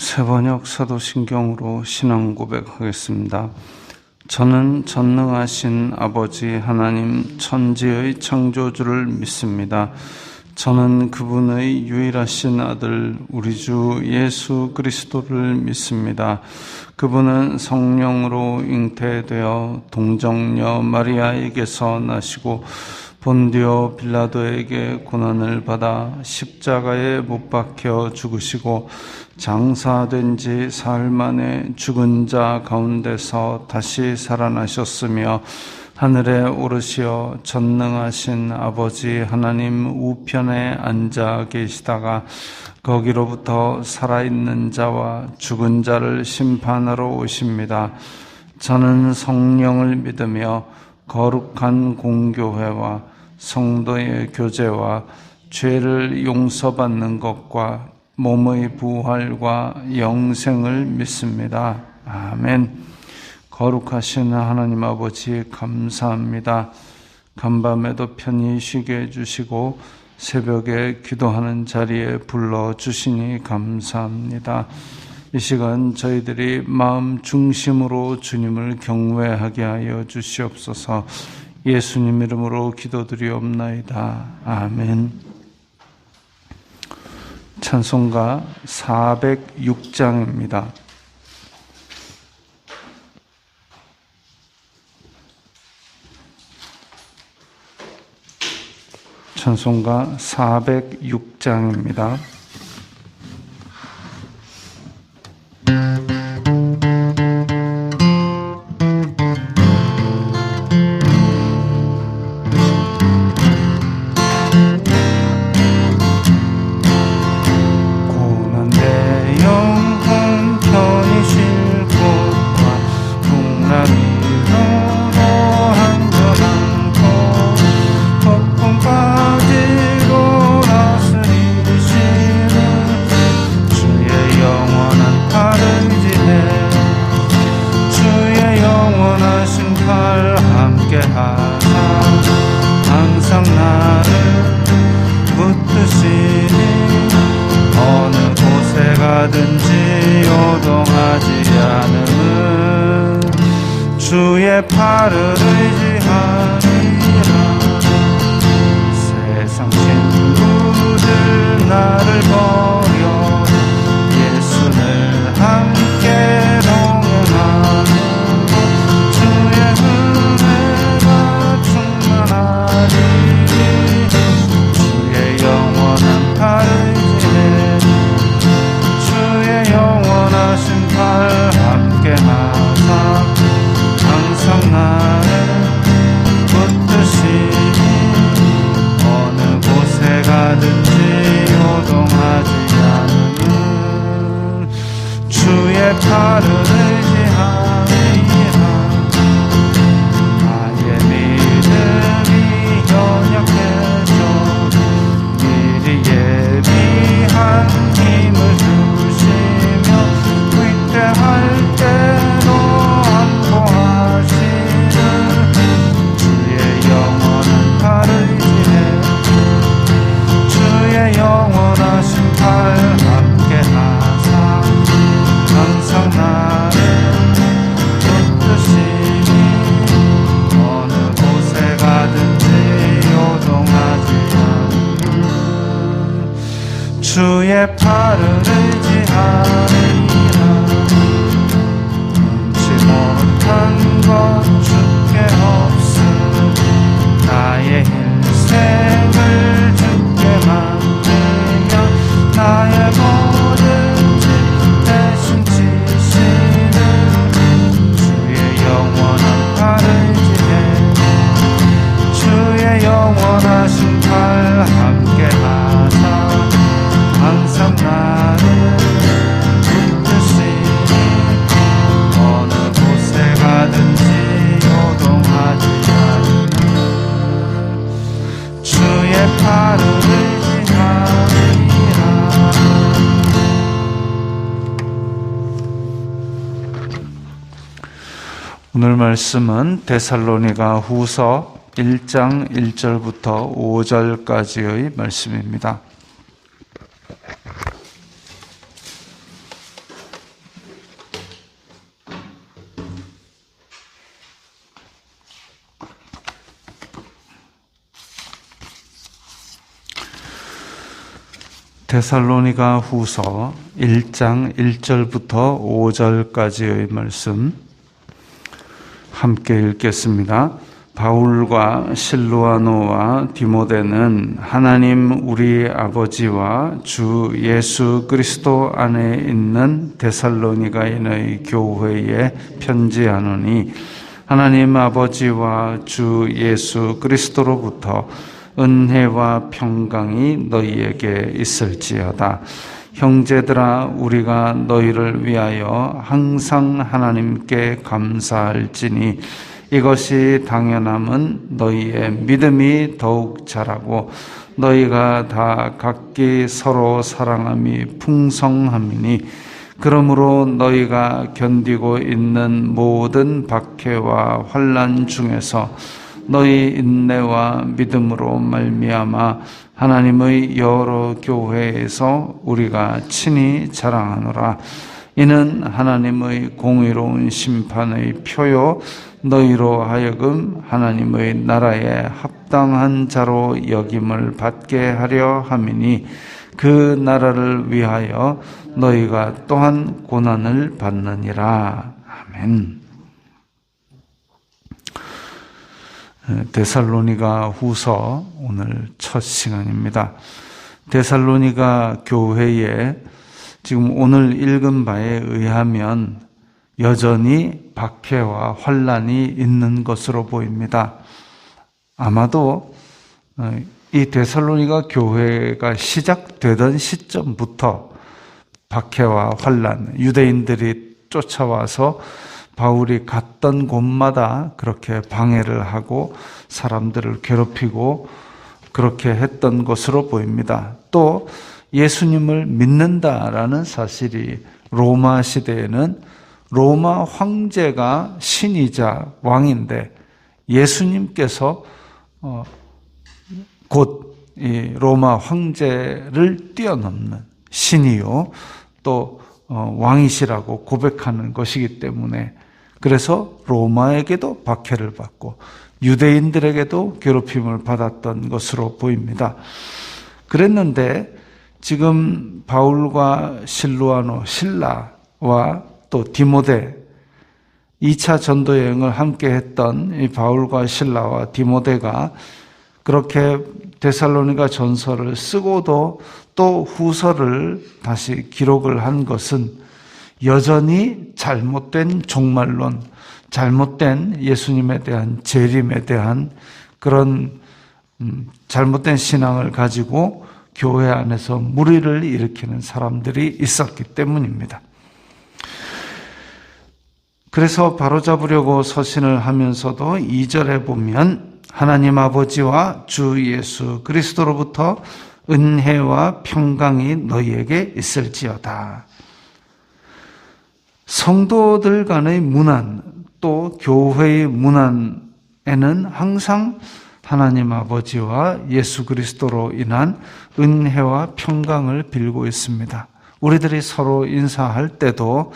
새번역 사도신경으로 신앙 고백하겠습니다. 저는 전능하신 아버지 하나님 천지의 창조주를 믿습니다. 저는 그분의 유일하신 아들 우리 주 예수 그리스도를 믿습니다. 그분은 성령으로 잉태되어 동정녀 마리아에게서 나시고 본디오 빌라도에게 고난을 받아 십자가에 못 박혀 죽으시고 장사된 지 사흘 만에 죽은 자 가운데서 다시 살아나셨으며 하늘에 오르시어 전능하신 아버지 하나님 우편에 앉아 계시다가 거기로부터 살아있는 자와 죽은 자를 심판하러 오십니다. 저는 성령을 믿으며 거룩한 공교회와 성도의 교제와 죄를 용서받는 것과 몸의 부활과 영생을 믿습니다. 아멘. 거룩하신 하나님 아버지 감사합니다. 간밤에도 편히 쉬게 해주시고 새벽에 기도하는 자리에 불러주시니 감사합니다. 이 시간 저희들이 마음 중심으로 주님을 경외하게 하여 주시옵소서. 예수님 이름으로 기도드리옵나이다. 아멘. 찬송가 406장입니다. 찬송가 406장입니다. 항상 나를 붙드시니 어느 곳에 가든지 요동하지 않음은 주의 팔을 의지하니라. 세상 친구들 나를 버려 예수를 함께 동행하는 주의 은혜가 충만하니 주의 영원한 팔을 지내 주의 영원하신 팔 함께하사 항상 나를 붙드시니 어느 곳에 가든지 요동하지 않는 주의 팔을 의지하리라. 나의 믿음이 연약해져 미리 예비한 힘을 주시며 위태할 때로 안보하시는 주의 영원한 팔을 지내 주의 영원하신 팔 함께하사 항상 나를 붙드시니 어느 곳에 가든지 요동하지 않는 주의 팔을 의지하리라. 눈치 못한 것 주께 없으니 나의 인생을 주께 맡으며 나의 모든 짐 대신 지시는 주의 영원한 팔을 지내 주의 영원하신 팔 함께하사 항상 나를 붙드시니 어느 곳에 가든지 요동하지 않는 주의 팔을 의지하리라. 오늘 말씀은 데살로니가 후서 1장 1절부터 5절까지의 말씀입니다. 데살로니가 후서 1장 1절부터 5절까지의 말씀 함께 읽겠습니다. 바울과 실루아노와 디모데는 하나님 우리 아버지와 주 예수 그리스도 안에 있는 데살로니가인의 교회에 편지하노니 하나님 아버지와 주 예수 그리스도로부터 은혜와 평강이 너희에게 있을지어다. 형제들아, 우리가 너희를 위하여 항상 하나님께 감사할지니 이것이 당연함은 너희의 믿음이 더욱 자라고 너희가 다 각기 서로 사랑함이 풍성함이니 그러므로 너희가 견디고 있는 모든 박해와 환난 중에서 너희 인내와 믿음으로 말미암아 하나님의 여러 교회에서 우리가 친히 자랑하노라. 이는 하나님의 공의로운 심판의 표요 너희로 하여금 하나님의 나라에 합당한 자로 여김을 받게 하려 함이니 그 나라를 위하여 너희가 또한 고난을 받느니라. 아멘. 데살로니가 후서 오늘 첫 시간입니다. 데살로니가 교회에 지금 오늘 읽은 바에 의하면 여전히 박해와 환난이 있는 것으로 보입니다. 아마도 이 데살로니가 교회가 시작되던 시점부터 박해와 환난, 유대인들이 쫓아와서 바울이 갔던 곳마다 그렇게 방해를 하고 사람들을 괴롭히고 그렇게 했던 것으로 보입니다. 또 예수님을 믿는다라는 사실이 로마 시대에는 로마 황제가 신이자 왕인데 예수님께서 곧 이 로마 황제를 뛰어넘는 신이요 또 왕이시라고 고백하는 것이기 때문에 그래서 로마에게도 박해를 받고 유대인들에게도 괴롭힘을 받았던 것으로 보입니다. 그랬는데 지금 바울과 실루아노, 실라와 또 디모데 2차 전도 여행을 함께 했던 이 바울과 실라와 디모데가 그렇게 데살로니가 전서를 쓰고도 또 후서를 다시 기록을 한 것은 여전히 잘못된 종말론, 잘못된 예수님에 대한 재림에 대한 그런 잘못된 신앙을 가지고 교회 안에서 무리를 일으키는 사람들이 있었기 때문입니다. 그래서 바로잡으려고 서신을 하면서도 2절에 보면 하나님 아버지와 주 예수 그리스도로부터 은혜와 평강이 너희에게 있을지어다. 성도들 간의 문안, 또 교회의 문안에는 항상 하나님 아버지와 예수 그리스도로 인한 은혜와 평강을 빌고 있습니다. 우리들이 서로 인사할 때도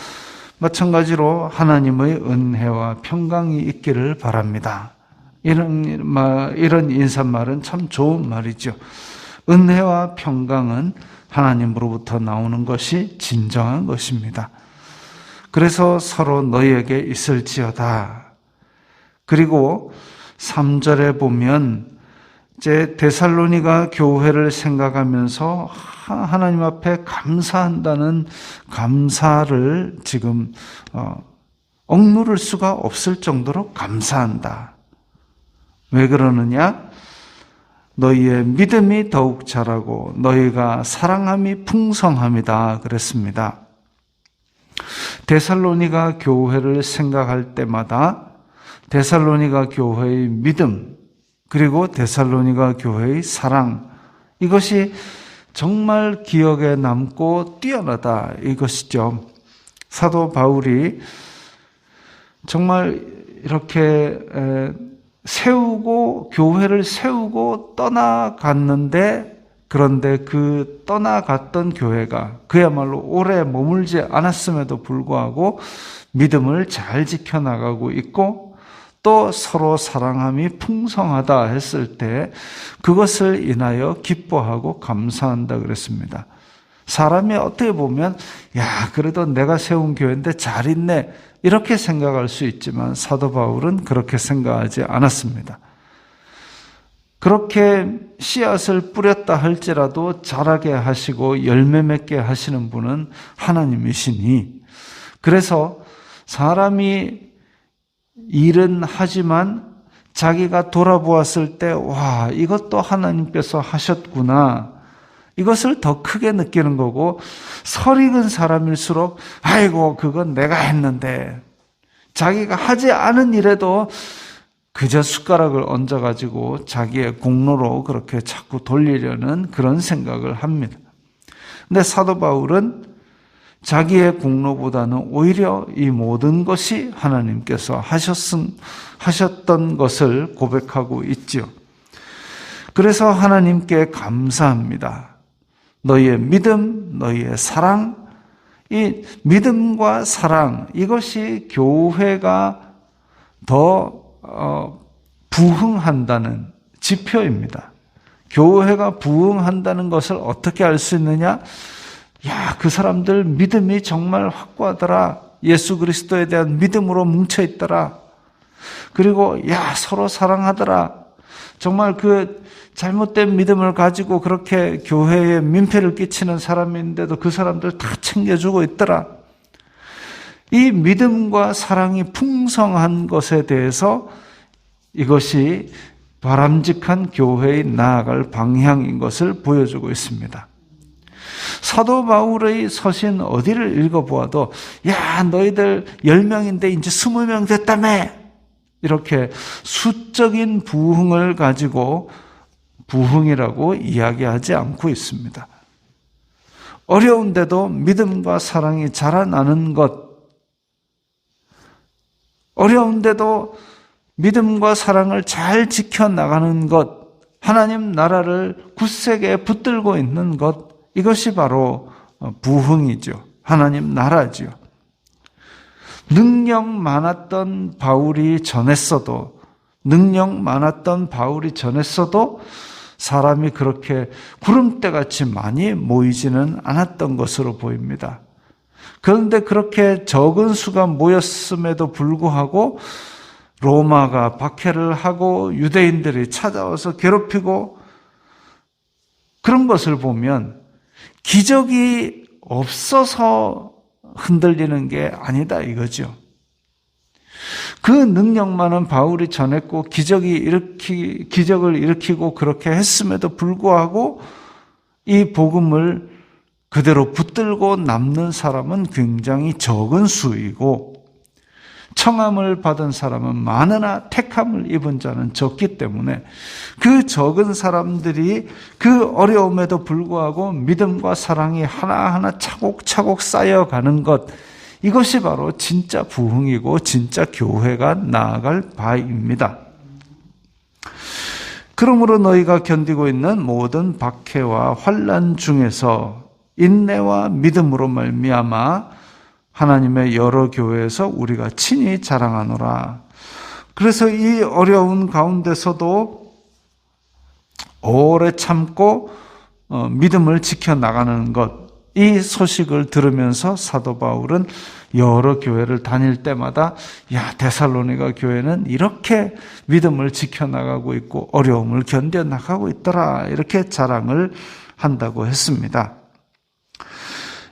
마찬가지로 하나님의 은혜와 평강이 있기를 바랍니다. 이런 인사말은 참 좋은 말이죠. 은혜와 평강은 하나님으로부터 나오는 것이 진정한 것입니다. 그래서 서로 너희에게 있을지어다. 그리고 3절에 보면 이제 데살로니가 교회를 생각하면서 하나님 앞에 감사한다는 감사를 지금 억누를 수가 없을 정도로 감사한다. 왜 그러느냐? 너희의 믿음이 더욱 자라고 너희가 사랑함이 풍성함이다 그랬습니다. 데살로니가 교회를 생각할 때마다 데살로니가 교회의 믿음 그리고 데살로니가 교회의 사랑 이것이 정말 기억에 남고 뛰어나다 이것이죠. 사도 바울이 정말 이렇게 교회를 세우고 떠나갔는데 그런데 그 떠나갔던 교회가 그야말로 오래 머물지 않았음에도 불구하고 믿음을 잘 지켜나가고 있고 또 서로 사랑함이 풍성하다 했을 때 그것을 인하여 기뻐하고 감사한다 그랬습니다. 사람이 어떻게 보면 야, 그래도 내가 세운 교회인데 잘 있네 이렇게 생각할 수 있지만 사도 바울은 그렇게 생각하지 않았습니다. 그렇게 씨앗을 뿌렸다 할지라도 자라게 하시고 열매 맺게 하시는 분은 하나님이시니, 그래서 사람이 일은 하지만 자기가 돌아보았을 때 와, 이것도 하나님께서 하셨구나, 이것을 더 크게 느끼는 거고, 설익은 사람일수록 아이고 그건 내가 했는데, 자기가 하지 않은 일에도 그저 숟가락을 얹어가지고 자기의 공로로 그렇게 자꾸 돌리려는 그런 생각을 합니다. 근데 사도 바울은 자기의 공로보다는 오히려 이 모든 것이 하나님께서 하셨던 것을 고백하고 있지요. 그래서 하나님께 감사합니다. 너희의 믿음, 너희의 사랑, 이 믿음과 사랑, 이것이 교회가 더 부흥한다는 지표입니다. 교회가 부흥한다는 것을 어떻게 알 수 있느냐? 야, 그 사람들 믿음이 정말 확고하더라. 예수 그리스도에 대한 믿음으로 뭉쳐있더라. 그리고 야, 서로 사랑하더라. 정말 그 잘못된 믿음을 가지고 그렇게 교회에 민폐를 끼치는 사람인데도 그 사람들 다 챙겨주고 있더라. 이 믿음과 사랑이 풍성한 것에 대해서 이것이 바람직한 교회의 나아갈 방향인 것을 보여주고 있습니다. 사도 바울의 서신 어디를 읽어보아도 야, 너희들 10명인데 이제 20명 됐다며, 이렇게 수적인 부흥을 가지고 부흥이라고 이야기하지 않고 있습니다. 어려운데도 믿음과 사랑이 자라나는 것, 어려운데도 믿음과 사랑을 잘 지켜나가는 것, 하나님 나라를 굳세게 붙들고 있는 것, 이것이 바로 부흥이죠. 하나님 나라죠. 능력 많았던 바울이 전했어도 사람이 그렇게 구름대같이 많이 모이지는 않았던 것으로 보입니다. 그런데 그렇게 적은 수가 모였음에도 불구하고 로마가 박해를 하고 유대인들이 찾아와서 괴롭히고, 그런 것을 보면 기적이 없어서 흔들리는 게 아니다 이거죠. 그 능력 많은 바울이 전했고 기적을 일으키고 그렇게 했음에도 불구하고 이 복음을 그대로 붙들고 남는 사람은 굉장히 적은 수이고, 청함을 받은 사람은 많으나 택함을 입은 자는 적기 때문에 그 적은 사람들이 그 어려움에도 불구하고 믿음과 사랑이 하나하나 차곡차곡 쌓여가는 것, 이것이 바로 진짜 부흥이고 진짜 교회가 나아갈 바입니다. 그러므로 너희가 견디고 있는 모든 박해와 환난 중에서 인내와 믿음으로 말미암아 하나님의 여러 교회에서 우리가 친히 자랑하노라. 그래서 이 어려운 가운데서도 오래 참고 믿음을 지켜나가는 것, 이 소식을 들으면서 사도 바울은 여러 교회를 다닐 때마다 야, 데살로니가 교회는 이렇게 믿음을 지켜나가고 있고 어려움을 견뎌나가고 있더라, 이렇게 자랑을 한다고 했습니다.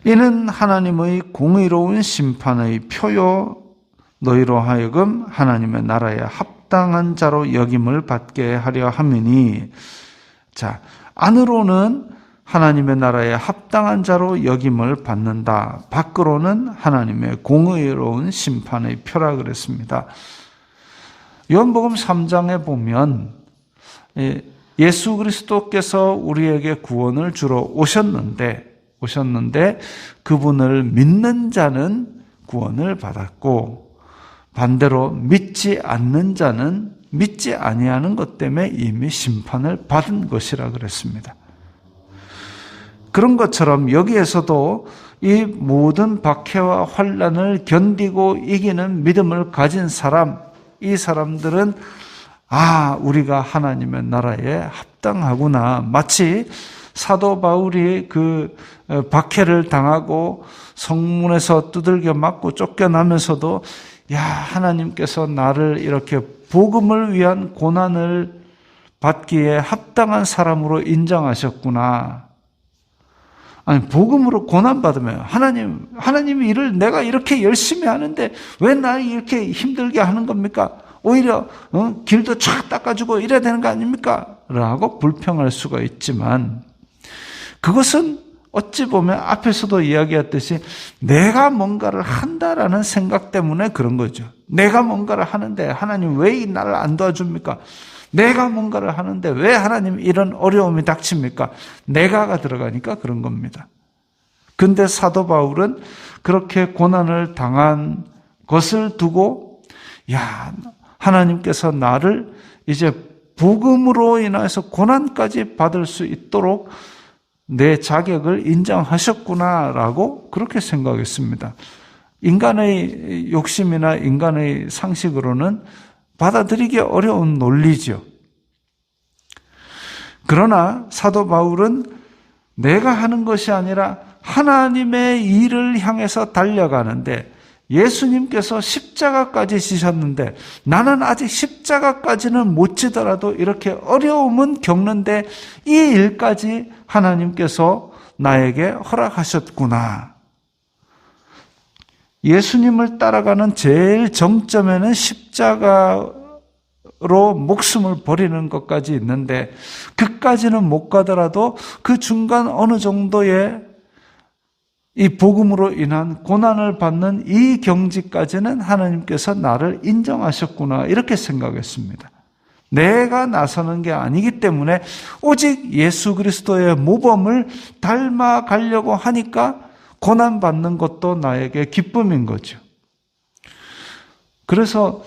이는 하나님의 공의로운 심판의 표요, 너희로 하여금 하나님의 나라에 합당한 자로 여김을 받게 하려 함이니, 자, 안으로는 하나님의 나라에 합당한 자로 여김을 받는다. 밖으로는 하나님의 공의로운 심판의 표라 그랬습니다. 요한복음 3장에 보면 예수 그리스도께서 우리에게 구원을 주러 오셨는데 그분을 믿는 자는 구원을 받았고, 반대로 믿지 않는 자는 믿지 아니하는 것 때문에 이미 심판을 받은 것이라 그랬습니다. 그런 것처럼 여기에서도 이 모든 박해와 환난을 견디고 이기는 믿음을 가진 사람, 이 사람들은 우리가 하나님의 나라에 합당하구나, 마치 사도 바울이 그 박해를 당하고 성문에서 두들겨 맞고 쫓겨나면서도 야, 하나님께서 나를 이렇게 복음을 위한 고난을 받기에 합당한 사람으로 인정하셨구나. 아니, 복음으로 고난받으면 하나님의 일을 내가 이렇게 열심히 하는데 왜 나 이렇게 힘들게 하는 겁니까? 오히려 길도 쫙 닦아주고 이래야 되는 거 아닙니까? 라고 불평할 수가 있지만 그것은 어찌 보면 앞에서도 이야기했듯이 내가 뭔가를 한다라는 생각 때문에 그런 거죠. 내가 뭔가를 하는데 하나님 왜 나를 안 도와줍니까? 내가 뭔가를 하는데 왜 하나님 이런 어려움이 닥칩니까? 내가가 들어가니까 그런 겁니다. 근데 사도 바울은 그렇게 고난을 당한 것을 두고 야, 하나님께서 나를 이제 복음으로 인해서 고난까지 받을 수 있도록 내 자격을 인정하셨구나라고 그렇게 생각했습니다. 인간의 욕심이나 인간의 상식으로는 받아들이기 어려운 논리죠. 그러나 사도 바울은 내가 하는 것이 아니라 하나님의 일을 향해서 달려가는데 예수님께서 십자가까지 지셨는데 나는 아직 십자가까지는 못 지더라도 이렇게 어려움은 겪는데 이 일까지 하나님께서 나에게 허락하셨구나. 예수님을 따라가는 제일 정점에는 십자가로 목숨을 버리는 것까지 있는데 그까지는 못 가더라도 그 중간 어느 정도의 이 복음으로 인한 고난을 받는 이 경지까지는 하나님께서 나를 인정하셨구나 이렇게 생각했습니다. 내가 나서는 게 아니기 때문에 오직 예수 그리스도의 모범을 닮아가려고 하니까 고난받는 것도 나에게 기쁨인 거죠. 그래서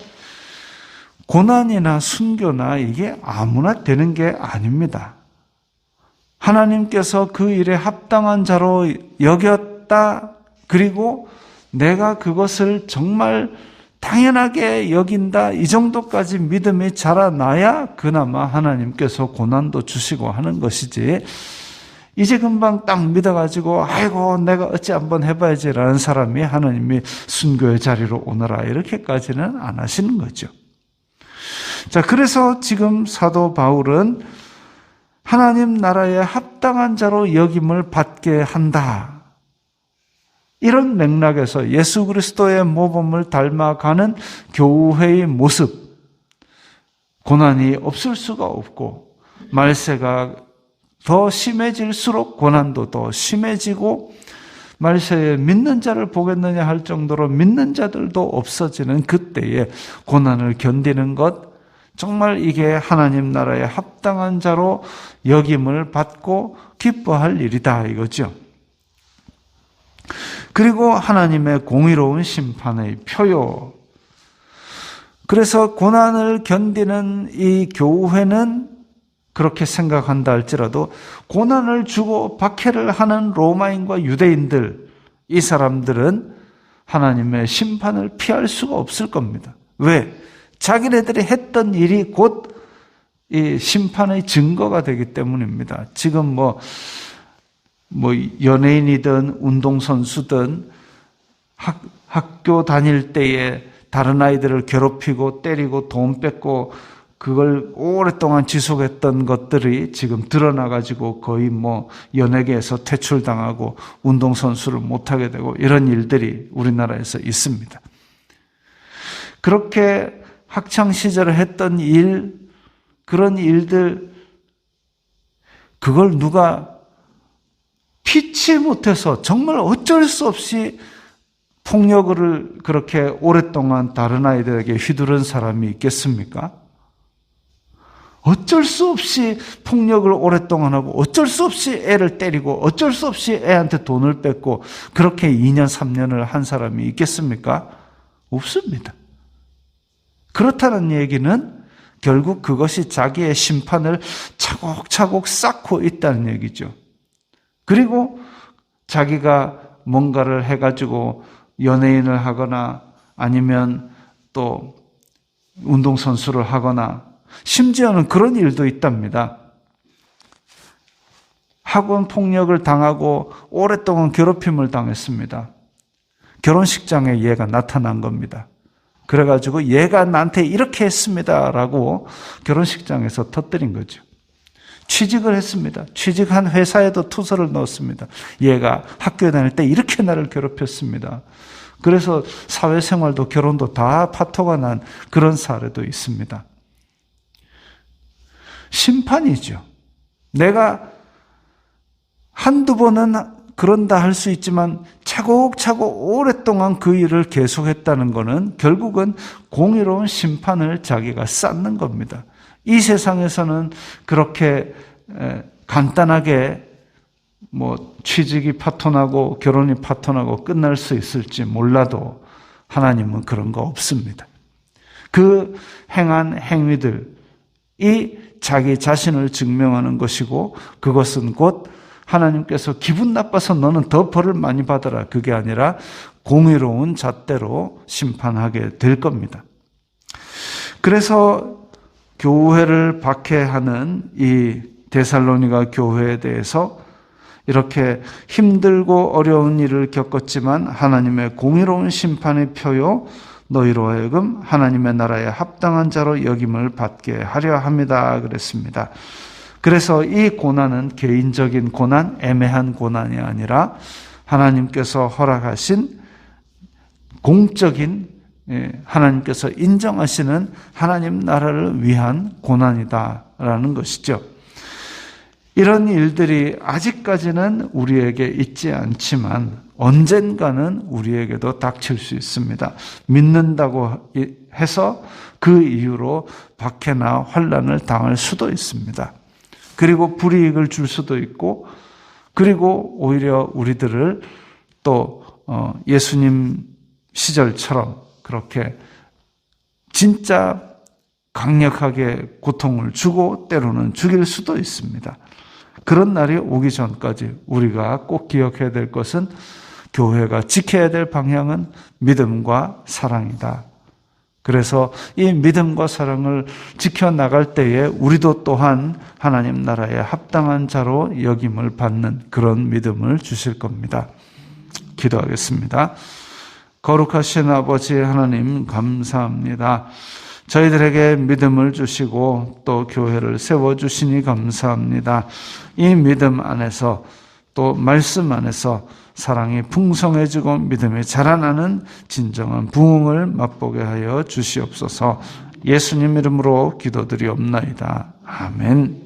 고난이나 순교나 이게 아무나 되는 게 아닙니다. 하나님께서 그 일에 합당한 자로 여겼다. 그리고 내가 그것을 정말 당연하게 여긴다. 이 정도까지 믿음이 자라나야 그나마 하나님께서 고난도 주시고 하는 것이지 이제 금방 딱 믿어가지고 아이고 내가 어찌 한번 해봐야지라는 사람이 하나님이 순교의 자리로 오너라 이렇게까지는 안 하시는 거죠. 자, 그래서 지금 사도 바울은 하나님 나라에 합당한 자로 여김을 받게 한다. 이런 맥락에서 예수 그리스도의 모범을 닮아가는 교회의 모습, 고난이 없을 수가 없고 말세가 더 심해질수록 고난도 더 심해지고 말세에 믿는 자를 보겠느냐 할 정도로 믿는 자들도 없어지는 그때에 고난을 견디는 것, 정말 이게 하나님 나라에 합당한 자로 여김을 받고 기뻐할 일이다 이거죠. 그리고 하나님의 공의로운 심판의 표요. 그래서 고난을 견디는 이 교회는 그렇게 생각한다 할지라도 고난을 주고 박해를 하는 로마인과 유대인들, 이 사람들은 하나님의 심판을 피할 수가 없을 겁니다. 왜? 자기네들이 했던 일이 곧 이 심판의 증거가 되기 때문입니다. 지금 뭐 연예인이든 운동선수든 학교 다닐 때에 다른 아이들을 괴롭히고 때리고 돈 뺏고 그걸 오랫동안 지속했던 것들이 지금 드러나가지고 거의 연예계에서 퇴출당하고 운동선수를 못하게 되고 이런 일들이 우리나라에서 있습니다. 그렇게 학창시절에 했던 일, 그런 일들, 그걸 누가 피치 못해서 정말 어쩔 수 없이 폭력을 그렇게 오랫동안 다른 아이들에게 휘두른 사람이 있겠습니까? 어쩔 수 없이 폭력을 오랫동안 하고 어쩔 수 없이 애를 때리고 어쩔 수 없이 애한테 돈을 뺏고 그렇게 2년 3년을 한 사람이 있겠습니까? 없습니다. 그렇다는 얘기는 결국 그것이 자기의 심판을 차곡차곡 쌓고 있다는 얘기죠. 그리고 자기가 뭔가를 해가지고 연예인을 하거나 아니면 또 운동선수를 하거나 심지어는 그런 일도 있답니다. 학원 폭력을 당하고 오랫동안 괴롭힘을 당했습니다. 결혼식장에 얘가 나타난 겁니다. 그래가지고 얘가 나한테 이렇게 했습니다 라고 결혼식장에서 터뜨린 거죠. 취직을 했습니다. 취직한 회사에도 투서를 넣었습니다. 얘가 학교에 다닐 때 이렇게 나를 괴롭혔습니다. 그래서 사회생활도 결혼도 다 파토가 난 그런 사례도 있습니다. 심판이죠. 내가 한두 번은 그런다 할 수 있지만 차곡차곡 오랫동안 그 일을 계속했다는 것은 결국은 공의로운 심판을 자기가 쌓는 겁니다. 이 세상에서는 그렇게 간단하게 취직이 파토나고 결혼이 파토나고 끝날 수 있을지 몰라도 하나님은 그런 거 없습니다. 그 행한 행위들이 자기 자신을 증명하는 것이고 그것은 곧 하나님께서 기분 나빠서 너는 더 벌을 많이 받아라. 그게 아니라 공의로운 잣대로 심판하게 될 겁니다. 그래서 교회를 박해하는 이 데살로니가 교회에 대해서 이렇게 힘들고 어려운 일을 겪었지만 하나님의 공의로운 심판의 표요 너희로 하여금 하나님의 나라에 합당한 자로 여김을 받게 하려 합니다. 그랬습니다. 그래서 이 고난은 개인적인 고난, 애매한 고난이 아니라 하나님께서 허락하신 공적인 하나님께서 인정하시는 하나님 나라를 위한 고난이다라는 것이죠. 이런 일들이 아직까지는 우리에게 있지 않지만 언젠가는 우리에게도 닥칠 수 있습니다. 믿는다고 해서 그 이유로 박해나 환난을 당할 수도 있습니다. 그리고 불이익을 줄 수도 있고, 그리고 오히려 우리들을 또 예수님 시절처럼 그렇게 진짜 강력하게 고통을 주고 때로는 죽일 수도 있습니다. 그런 날이 오기 전까지 우리가 꼭 기억해야 될 것은 교회가 지켜야 될 방향은 믿음과 사랑이다. 그래서 이 믿음과 사랑을 지켜나갈 때에 우리도 또한 하나님 나라에 합당한 자로 여김을 받는 그런 믿음을 주실 겁니다. 기도하겠습니다. 거룩하신 아버지 하나님 감사합니다. 저희들에게 믿음을 주시고 또 교회를 세워주시니 감사합니다. 이 믿음 안에서 또 말씀 안에서 사랑이 풍성해지고 믿음이 자라나는 진정한 부흥을 맛보게 하여 주시옵소서. 예수님 이름으로 기도드리옵나이다. 아멘.